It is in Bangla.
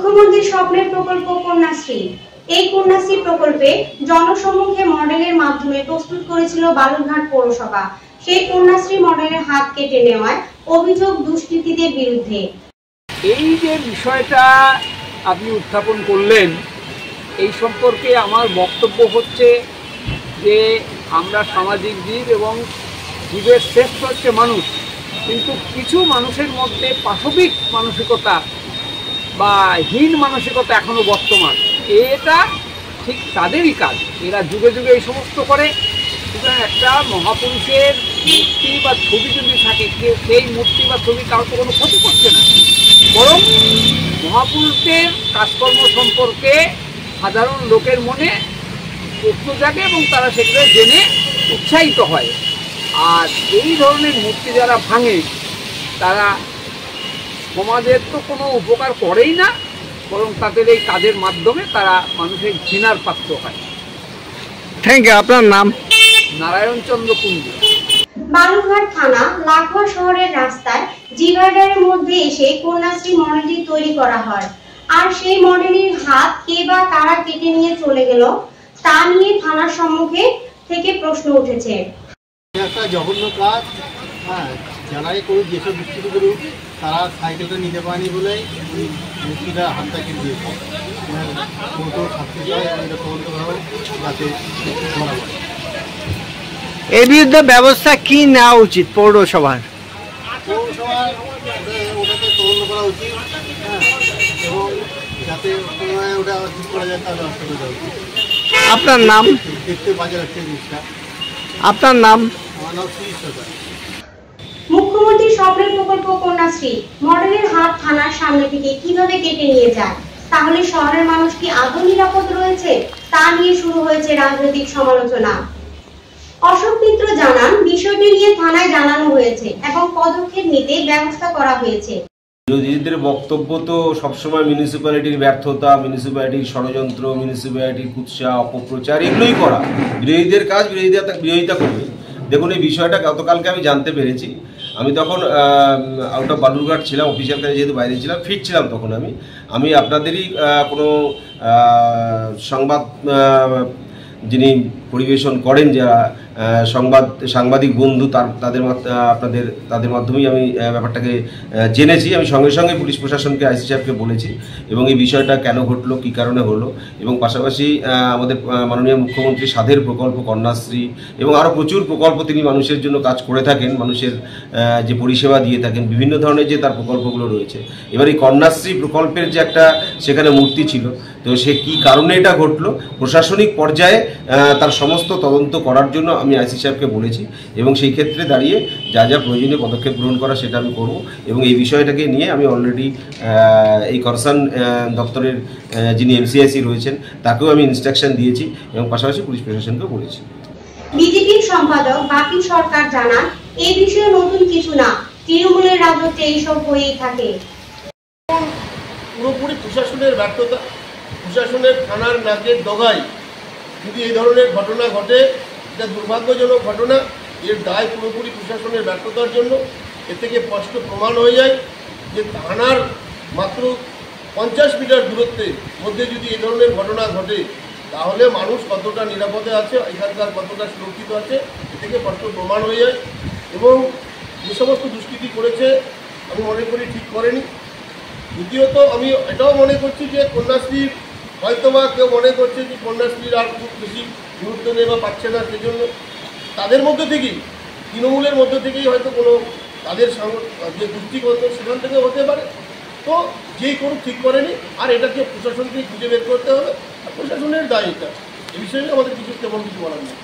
মুখ্যমন্ত্রীর স্বপ্নের প্রকল্প কন্যাশ্রী। এই কন্যাশ্রী প্রকল্পে জনসম্মুখে মডেলের মাধ্যমে প্রস্তুত করেছিল বালুরঘাট পৌরসভা। সেই কন্যাশ্রী মডেলের হাত কেটে নেওয়ায় অভিযোগ দুষ্কৃতীদের বিরুদ্ধে। এই যে বিষয়টা আপনি উত্থাপন করলেন, এই সম্পর্কে আমার বক্তব্য হচ্ছে যে আমরা সামাজিক জীব এবং জীবের শ্রেষ্ঠ হচ্ছে মানুষ, কিন্তু কিছু মানুষের মধ্যে পাশবিক মানসিকতা বা হীন মানসিকতা এখনও বর্তমান। এটা ঠিক তাদেরই কাজ, এরা যুগে যুগে এই সমস্ত করে। সুতরাং একটা মহাপুরুষের মূর্তি বা ছবি যদি থাকে, সেই মূর্তি বা ছবি কাউকে কোনো ক্ষতি করছে না, বরং মহাপুরুষদের কাজকর্ম সম্পর্কে সাধারণ লোকের মনে প্রশ্ন জাগে এবং তারা সেগুলো জেনে উৎসাহিত হয়। আর এই ধরনের মূর্তি যারা ভাঙে তারা সমাজের তো কোনো উপকার করেই না, বরং তাদের এই কাজের মাধ্যমে তারা মানুষের ঘৃণার পাত্র হয়। Thank you. আপনার নাম? নারায়ণ চন্দ্র কুণ্ডু। বালুরঘাট থানা লাখোয়া শহরের রাস্তায় ডিভাইডারের মধ্যে এসে কন্যাশ্রী মডেলটি তৈরি করা হয়। আর সেই মডেলের হাত কে বা কারা কেটে নিয়ে চলে গেল তা নিয়ে থানার সম্মুখে থেকে প্রশ্ন উঠেছে। একটা জঘন্য কাজ। যারাই করুক, যেসব দুষ্কৃতি করুক, তারা সাইকেলটা নিতে পারেনি বলেই ওই মূর্তিটা হাতটা কেটে দিয়েছে। শাস্তি চাই, এটা তদন্ত করা হোক যাতে ধরা হয়। এর বিরুদ্ধে ব্যবস্থা কি নেওয়া উচিত পৌরসভার? ওটাকে তদন্ত করা উচিত, এবং যাতে ওটা ঠিক করা যায় তার ব্যবস্থা করে দেওয়া উচিত। আপনার নাম? দেখতে বাজে লাগছে জিনিসটা। আপনার নাম? আমার নাম শ্রী সরকার। মুখ্যমন্ত্রীর স্বপ্নের প্রকল্প কন্যাশ্রী মডেলের হাত থানার সামনে থেকে কিভাবে কেটে নিয়ে যায়, তাহলে শহরের মানুষ কি আদৌ নিরাপদ রয়েছে, তা নিয়ে শুরু হয়েছে রাজনৈতিক সমালোচনা। অশোক মিত্র জানান, বিষয়টি নিয়ে থানায় জানানো হয়েছে এবং পদক্ষেপ নিতে ব্যবস্থা করা হয়েছে। বিরোধীদের বক্তব্য তো সবসময় মিউনিসিপ্যালিটির ব্যর্থতা, মিউনিসিপ্যালিটির ষড়যন্ত্র, মিউনিসিপ্যালিটির কুৎসা, অপপ্রচার, এগুলোই করা। বিরোধীদের কাজ বিরোধিতা করবে। দেখুন, এই বিষয়টা গতকালকে আমি জানতে পেরেছি। আমি তখন আউট অফ বালুরঘাট ছিলাম, অফিসিয়াল কাজে যেহেতু বাইরে ছিলাম, ফিরছিলাম তখন আমি আপনাদেরই কোনো সংবাদ যিনি পরিবেশন করেন, যারা সাংবাদিক বন্ধু, তাদের মাধ্যমেই আমি ব্যাপারটাকে জেনেছি। আমি সঙ্গে সঙ্গে পুলিশ প্রশাসনকে, আইসি সাহেবকে বলেছি এবং এই বিষয়টা কেন ঘটলো, কী কারণে হলো, এবং পাশাপাশি আমাদের মাননীয় মুখ্যমন্ত্রী সাধের প্রকল্প কন্যাশ্রী এবং আরও প্রচুর প্রকল্প তিনি মানুষের জন্য কাজ করে থাকেন, মানুষের যে পরিষেবা দিয়ে থাকেন, বিভিন্ন ধরনের যে তার প্রকল্পগুলো রয়েছে। এবার এই কন্যাশ্রী প্রকল্পের যে একটা সেখানে মূর্তি ছিল, তো সে কী কারণে এটা ঘটলো, প্রশাসনিক পর্যায়ে তার সমস্ত তদন্ত করার জন্য আমি আইসি সাহেবকে বলেছি এবং সেই ক্ষেত্রে দাঁড়িয়ে যা যা প্রয়োজনীয় পদক্ষেপ গ্রহণ করা সেটা আমি করব। এবং এই বিষয়টাকে নিয়ে আমি অলরেডি এই কনসার্ন দপ্তরের যিনি এমসিআইসি রয়েছেন তাকেও আমি ইনস্ট্রাকশন দিয়েছি এবং পাশাপাশি পুলিশ প্রশাসনকেও বলেছি। বিজেপির সম্পাদক বাপি সরকার জানান, এই বিষয়ে নতুন কিছু না, তৃণমূলের রাজত্বে এইসব হয়েই থাকে। পুরোপুরি প্রশাসনের ব্যর্থতা, প্রশাসনের থানার নাকের ডগায় যদি এই ধরনের ঘটনা ঘটে, এটা দুর্ভাগ্যজনক ঘটনা। এর দায় পুরোপুরি প্রশাসনের ব্যর্থতার জন্য। এর থেকে স্পষ্ট প্রমাণ হয়ে যায় যে থানার মাত্র 50 মিটার দূরত্বের মধ্যে যদি এই ধরনের ঘটনা ঘটে, তাহলে মানুষ কতটা নিরাপদে আছে, এখানকার কতটা সুরক্ষিত আছে, এ থেকে স্পষ্ট প্রমাণ হয়ে যায়। এবং যে সমস্ত দুষ্কৃতি করেছে আমি মনে করি ঠিক করেনি। দ্বিতীয়ত আমি এটাও মনে করছি যে কন্যাশ্রী হয়তোবা কেউ মনে করছে যে কন্যাশ্রীর আর খুব বেশি গুরুত্ব নেই বা পাচ্ছে না, সেজন্য তাদের মধ্যে থেকেই, তৃণমূলের মধ্যে থেকেই হয়তো কোনো তাদের যে দৃষ্টিগত সেখান থেকে হতে পারে। তো যেই করুক ঠিক করেনি, আর এটাকে প্রশাসনকে খুঁজে বের করতে হবে, আর প্রশাসনের দায় এটা। এই বিষয়ে আমাদের কিছু তেমন কিছু বলার নেই।